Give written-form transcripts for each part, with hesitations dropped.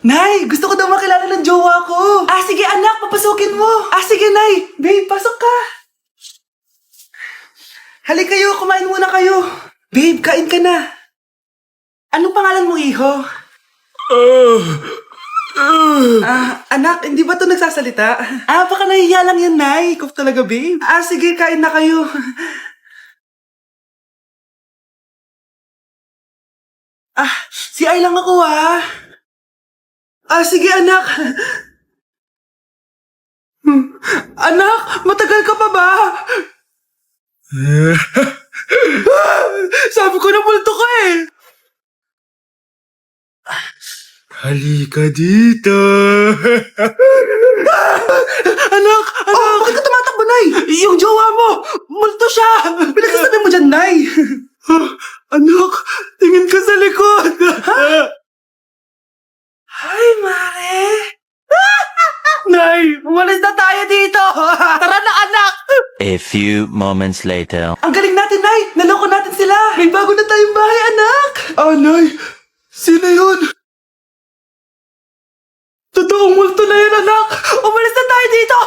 Nay, gusto ko daw makilala ng jowa ko. Sige anak, papasukin mo. Sige Nay. Babe, pasok ka. Halika kayo, kumain muna kayo. Babe, kain ka na. Anong pangalan mo, iho? Anak, hindi ba ito nagsasalita? Baka nahihiya lang yan, Nay. Ikaw talaga, babe. Sige, kain na kayo. Si Ay lang ako, sige, anak. Anak, matagal ka pa ba? Sabi ko na multo ka eh. Halika dito. Anak! Bakit ka tumatakbo, Nay? Yung jowa mo! Multo siya! Pinagsasabi mo dyan, Nay! Anak, tingin ka sa likod. Hi, Mare! Nay, umalis na tayo dito! Tara na, anak! A few moments later. Ang galing natin, Nay! Naloko natin sila! May bago na tayong bahay, anak! Nay, sino yun? Totoong multo na yun, anak! Umalis na tayo dito!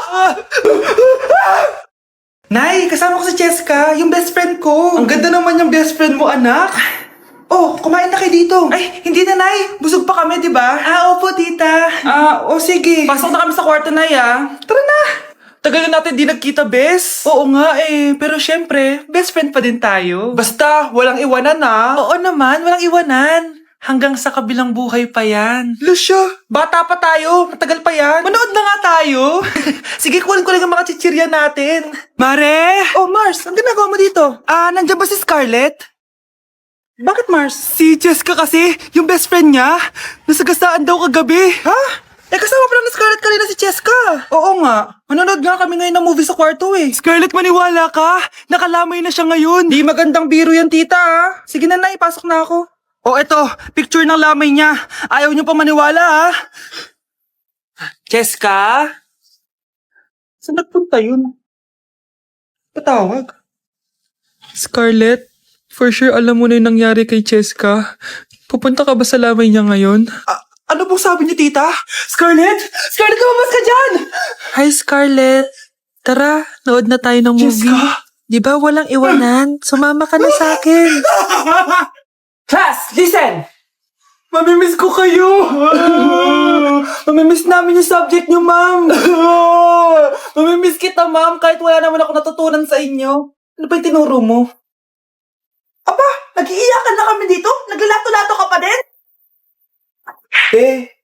Nay, kasama ko si Cheska, yung best friend ko. Ang ganda naman yung best friend mo, anak. Kumain na kayo dito. Ay, hindi na, Nay. Busog pa kami, di ba? Opo, tita. Sige. Pasok na kami sa kwarto, Nay, Tara na. Tagal na natin di nagkita, bes. Oo nga pero syempre, best friend pa din tayo. Basta, walang iwanan Oo naman, walang iwanan. Hanggang sa kabilang buhay pa yan. Lusya. Bata pa tayo, matagal pa yan. Manood na nga tayo. Sige, kunin ko lang ang mga chichirya natin. Mare! Mars, ang ginagawa mo dito? Nandiyan ba si Scarlett? Bakit, Mars? Si Cheska kasi, yung best friend niya, nasagasaan daw kagabi. Ha? Kasama pala ni Scarlett kanina si Cheska. Oo nga. Manonood nga kami ngayon ng movie sa kwarto Scarlett, maniwala ka. Nakalamay na siya ngayon. Di magandang biro yan, tita Sige na, Nay, pasok na ako. Eto, picture ng lamay niya. Ayaw niyo pa maniwala, Cheska? Saan nagpunta yun? Patawag. Scarlett, for sure alam mo na yung nangyari kay Cheska. Pupunta ka ba sa lamay niya ngayon? Ano pong sabi niyo, tita? Scarlett? Scarlett, lumabas ka dyan! Hi, Scarlett. Tara, nood na tayo ng movie. Cheska? Di ba walang iwanan? Sumama ka na sa akin. Class, listen! Mamimiss ko kayo! Mamimiss namin yung subject niyo, ma'am! Mamimiss kita, ma'am, kahit wala naman ako natutunan sa inyo. Ano ba yung tinuro mo? Aba, nag-iiyakan na kami dito? Naglalato-lato ka pa din?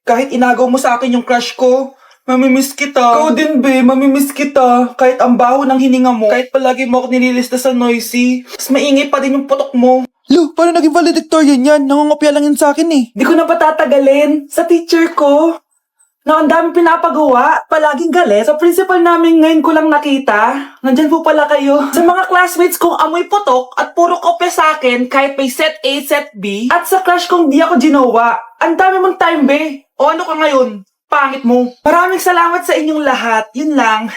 Kahit inagaw mo sa akin yung crush ko, mamimiss kita. Ikaw din, mamimiss kita. Kahit ang baho ng hininga mo, kahit palagi mo ako nililista sa noisy, mas maingay pa din yung putok mo. Lo, paano naging valedictorian yan? Nangungopia lang yun sa akin Di ko na patatagalin sa teacher ko. Na ang dami pinapagawa, palaging galit. Sa principal namin ngayon ko lang nakita. Nandyan po pala kayo. Sa mga classmates kong amoy putok at puro kopya sa akin kahit may set A, set B. At sa crush kong di ako ginawa. Ang dami mong time, O ano ka ngayon? Pangit mo. Maraming salamat sa inyong lahat. Yun lang.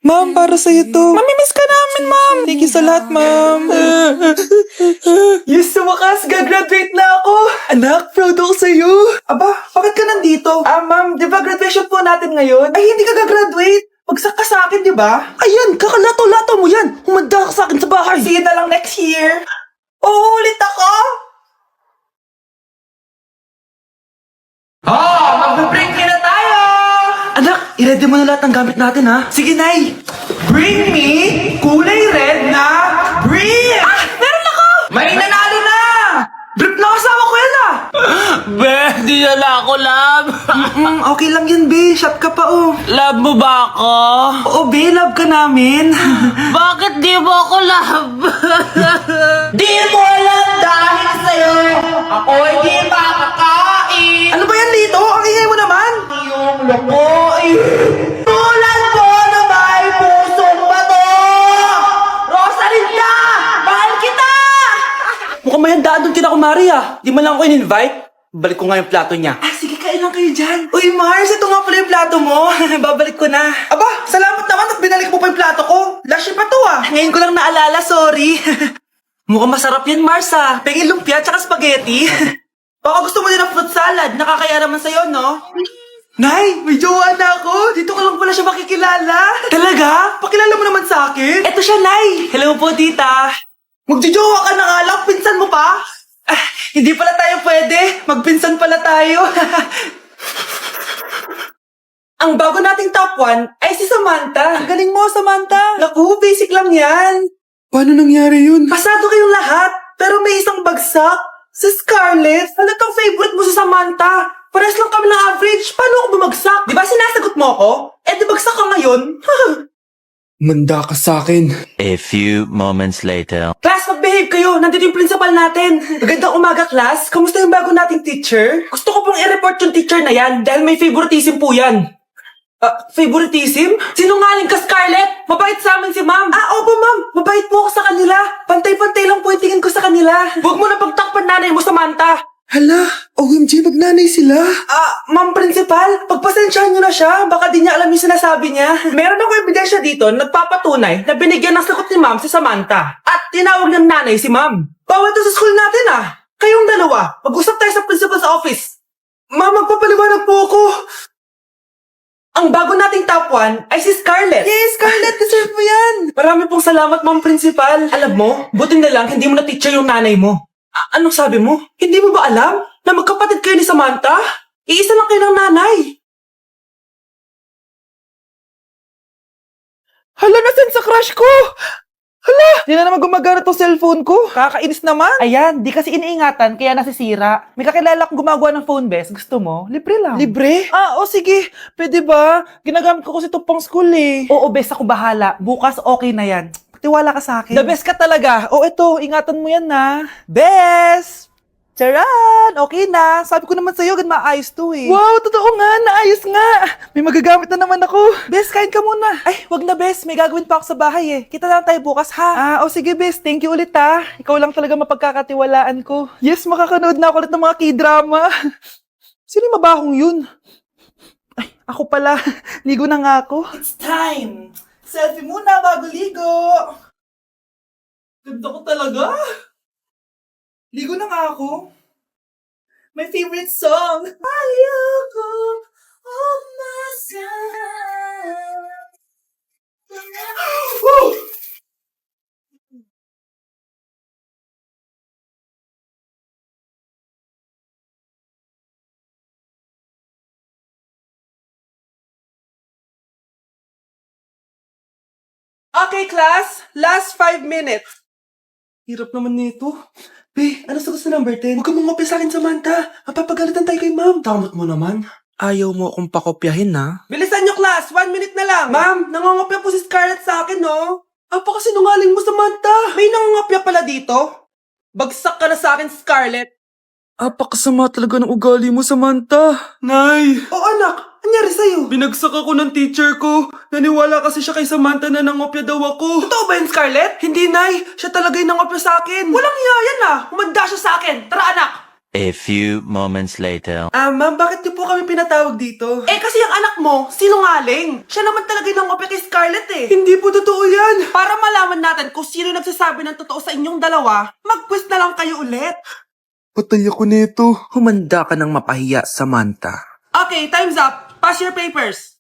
Ma'am, para sa'yo to. Mamimiss ka namin, ma'am. Thank you sa lahat, ma'am. Yes, sa wakas, gagraduate na ako. Anak, proud ako sa'yo. Aba, bakit ka nandito? Ma'am, di ba graduation po natin ngayon? Ay, hindi ka gagraduate. Magsak ka sa akin, di ba? Ayan, kakalato-lato mo yan. Humanda ka sa akin sa bahay. See you na lang next year. Ulit ako. Magbe-break na tayo. Anak, i-ready mo na lahat ng gamit natin, ha? Sige, Nay. Bring me kulay red na brief! Meron ako! May nanalo na! Brief na kasama ko yan, Di na ako, love. Okay lang yan, be. Shot ka pa, Love mo ba ako? Oo, be. Love ka namin. Bakit di mo ako love? Di mo alam dahil sa'yo, ako hindi makakain. Ano ba yan, Lito? Ang ingay mo naman. Yung lokoy. Tulad mo na may pusong bato. Rosalinda! Mahal kita! Mukhang may handaan doon kina Kumari, Di man lang ako in-invite. Balik ko nga yung plato niya. Sige, kain lang kayo dyan. Uy, Mars, ito nga pala yung plato mo. Babalik ko na. Aba, salamat naman at binalik mo pa yung plato ko. Last year pa to, Ngayon ko lang naalala, sorry. Mukhang masarap yan, Mars, Pengin lumpia tsaka spaghetti. Baka gusto mo din ng fruit salad. Nakakaya naman sa'yo, no? Nay, may jowa na ako. Dito ko lang pala siya makikilala. Talaga? Pakilala mo naman sa akin. Eto siya, Nay. Hello po, tita. Magjojowa ka na nga lang. Pinsan mo pa? Ah, hindi pala tayo pwede. Magpinsan pala tayo. Ang bago nating top 1 ay si Samantha. Ang galing mo, Samantha. Naku, basic lang yan. Paano nangyari yun? Pasado kayong lahat, pero may isang bagsak. Si Scarlett, halatang favorite mo si Samantha. Pares lang kami ng average. Paano ako bumagsak? Di ba sinasagot mo ako? Eh, di bagsak ka ngayon. Manda ka sa akin. A few moments later. Class, mag-behave kayo. Nandito yung principal natin. Magandang umaga, class. Kamusta yung bago nating teacher? Gusto ko pong i-report yung teacher na yan dahil may favoritism po yan. Favoritism? Sinungaling ka, Scarlett? Mabait sa amin si ma'am. Opo, ma'am. Mabait po ako sa kanila. Pantay-pantay lang po yung tingin ko sa kanila. Huwag mo na pagtakpan nanay mo, Samantha. Hala, OMG, magnanay sila. Ma'am principal, pagpasensyahan niyo na siya. Baka di niya alam yung sinasabi niya. Meron ako ebidensya dito na nagpapatunay na binigyan ng sagot ni ma'am si Samantha. At tinawag ng nanay si ma'am. Bawal to sa school natin Kayong dalawa, mag-usap tayo sa principal's office. Ma'am, magpapaliwanag po ako. Ang bago nating top 1 ay si Scarlett. Yes, Scarlett, deserve mo yan. Marami pong salamat, ma'am principal. Alam mo, buti na lang hindi mo na teacher yung nanay mo. Anong sabi mo? Hindi mo ba alam na magkapatid kayo ni Samantha? Iisa lang kayo ng nanay. Hala, nasan sa crush ko? Hala! Di na naman gumagana tong cellphone ko. Kakainis naman. Ayan, di kasi iniingatan kaya nasisira. May kakilala kong gumagawa ng phone best. Gusto mo? Libre lang. Libre? Sige. Pwede ba? Ginagamit ko kasi ito pang school eh. Oo, best ako bahala. Bukas okay na yan. Tiwala ka sa akin. The best ka talaga. Ito, ingatan mo yan na. Best! Charan! Okay na. Sabi ko naman sa'yo, maayos to eh. Wow, totoo nga. Naayos nga. May magagamit na naman ako. Bes, kain ka muna. Ay, wag na Bes. May gagawin pa ako sa bahay eh. Kita na lang tayo bukas ha. Sige Bes. Thank you ulit ha. Ikaw lang talaga mapagkakatiwalaan ko. Yes, makakanood na ako ulit ng mga K-drama. Sino yung mabahong yun? Ay, ako pala. Ligo na nga ako. It's time. Selfie muna bago ligo. Ganda ko talaga. Ligo na nga ako. My favorite song. Ayoko umasan. Okay, class. Last 5 minutes. Hirap naman nito. Be, ano sagot sa number 10? Huwag ka mong sa akin, Samantha. Mapapagalitan tayo kay ma'am. Tamot mo naman. Ayaw mo akong pakopyahin, ha? Bilisan nyo, class. 1 minute na lang. Ma'am, nangangopya po si Scarlett sa akin, no? Apakasinungaling mo, Samantha. May nangangopya pala dito. Bagsak ka na sa akin, Scarlett. Apakasama talaga ng ugali mo, Samantha. Nay! Anak. Anyari sa'yo? Binagsak ako ng teacher ko. Naniwala kasi siya kay Samantha na nangopya daw ako. Totoo ba yun, Scarlett? Hindi, Nay. Siya talaga yung nangopya sa akin. Walang iya yan Humanda siya sa akin. Tara, anak. A few moments later. Ma'am, bakit niyo po kami pinatawag dito? Kasi yung anak mo, sinungaling. Siya naman talaga yung nangopya kay Scarlett eh. Hindi po totoo yan. Para malaman natin kung sino nagsasabi ng totoo sa inyong dalawa, mag-quiz na lang kayo ulit. Patay ako nito. Humanda ka ng mapahiya, Samantha. Okay, time's up. Pass your papers.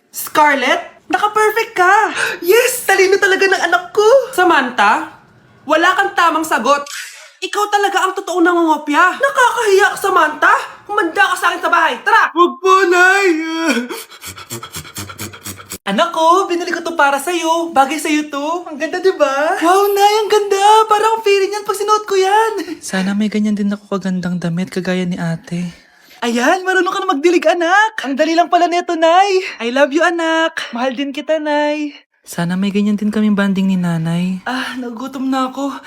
Scarlett, naka-perfect ka. Yes, talino talaga ng anak ko. Samantha, wala kang tamang sagot. Ikaw talaga ang totoong nangungopya. Nakakahiya ka, Samantha. Humanda ka sa akin sa bahay. Tara! Huwag po, Nay! Anak ko, binili ko to para sa'yo. Bagay sa'yo to. Ang ganda, diba? Wow, Nay, ang ganda. Parang feeling yan pag sinuot ko yan. Sana may ganyan din ako kagandang damit kagaya ni ate. Ayan, marunong ka na magdilig, anak. Ang dali lang pala nito, Nay. I love you, anak. Mahal din kita, Nay. Sana may ganyan din kaming banding ni nanay. Nagugutom na ako.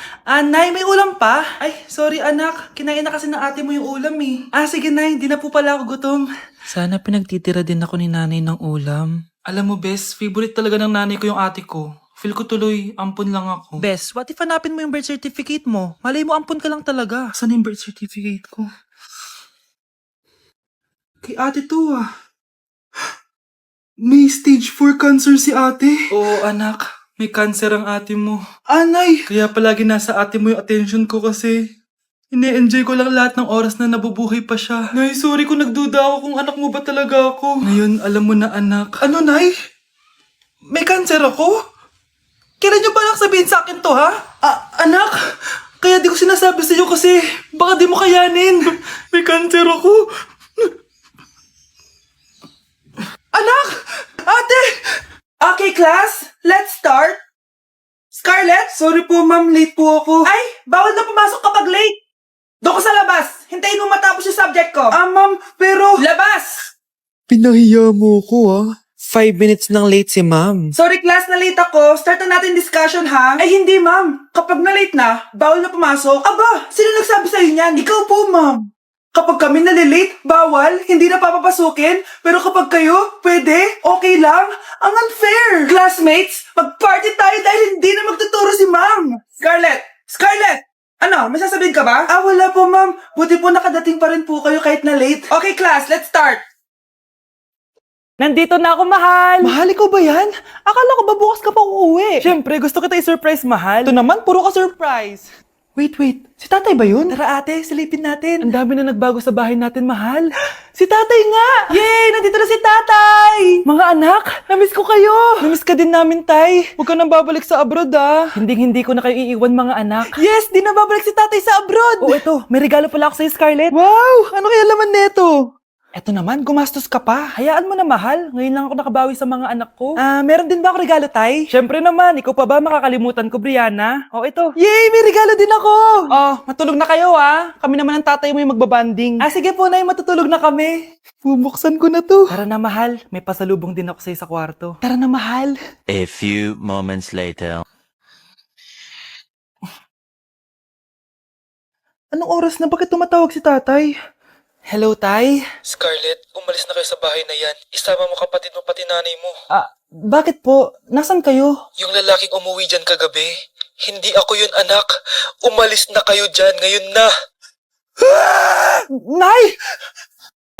Nay, may ulam pa? Ay, sorry, anak. Kinain na kasi ng ate mo yung ulam eh. Sige, Nay. Di na po pala ako gutom. Sana pinagtitira din ako ni nanay ng ulam. Alam mo, Bes, favorite talaga ng nanay ko yung ate ko. Feel ko tuloy, ampun lang ako. Bes, what if hanapin mo yung birth certificate mo? Malay mo, ampun ka lang talaga. Saan yung birth certificate ko? Kay ate to May stage 4 cancer si ate. Oo, anak. May cancer ang ate mo. Nay! Kaya palagi nasa ate mo yung attention ko kasi Ine-enjoy ko lang lahat ng oras na nabubuhay pa siya. Nay, sorry kung nagduda ako kung anak mo ba talaga ako. Ngayon, alam mo na anak. Ano, Nay? May cancer ako? Kailan niyo balak sabihin sa akin to, ha? Anak, kaya di ko sinasabi sa iyo kasi baka di mo kayanin. May cancer ako. Anak! Ate! Okay, class, let's start. Scarlett? Sorry po, ma'am. Late po ako. Ay, bawal na pumasok kapag late. Doon ko sa labas. Hintayin mo matapos yung subject ko. Ma'am, pero... Labas! Pinahiya mo ko, 5 minutes nang late si ma'am. Sorry class, na late ako. Start na natin discussion ha. Ay hindi ma'am. Kapag na late na, bawal na pumasok. Aba, sino nagsabi sa'yo niyan? Ikaw po ma'am. Kapag kami nalilate, bawal, hindi na papapasukin. Pero kapag kayo, pwede, okay lang. Ang unfair. Classmates, mag-party tayo dahil hindi na magtuturo si ma'am. Scarlett! Scarlett! Ano, may sasabihin ka ba? Wala po ma'am. Buti po nakadating pa rin po kayo kahit na late. Okay class, let's start. Nandito na ako, mahal! Mahal, ikaw ba yan? Akala ko ba bukas ka pa uuwi? Siyempre, gusto kita i-surprise, mahal. Ito naman, puro ka surprise. Wait. Si tatay ba yun? Tara ate, silipin natin. Ang dami na nagbago sa bahay natin, mahal. Si tatay nga! Yay! Nandito na si tatay! Mga anak, namiss ko kayo. Namiss ka din namin, tay. Huwag ka nang babalik sa abroad, Hindi ko na kayo iiwan, mga anak. Yes! Di na babalik si tatay sa abroad! Oh, eto, may regalo pala ako sa'yo, Scarlett. Wow! Ano kaya laman neto? Eto naman, gumastos ka pa. Hayaan mo na, mahal. Ngayon lang ako nakabawi sa mga anak ko. Meron din ba ako regalo, tay? Siyempre naman, ikaw pa ba makakalimutan ko, Brianna? Oh, ito. Yay! May regalo din ako! Oh, matulog na kayo, Kami naman ang tatay mo yung magbabanding. Sige po, nay, matutulog na kami. Bubuksan ko na to. Tara na, mahal. May pasalubong din ako sa'yo sa kwarto. Tara na, mahal. A few moments later. Anong oras na? Bakit tumatawag si tatay? Hello, tay? Scarlett, umalis na kayo sa bahay na yan. Isama mo kapatid mo pati nanay mo. Bakit po? Nasaan kayo? Yung lalaking umuwi dyan kagabi, hindi ako yun anak. Umalis na kayo dyan ngayon na. Nay!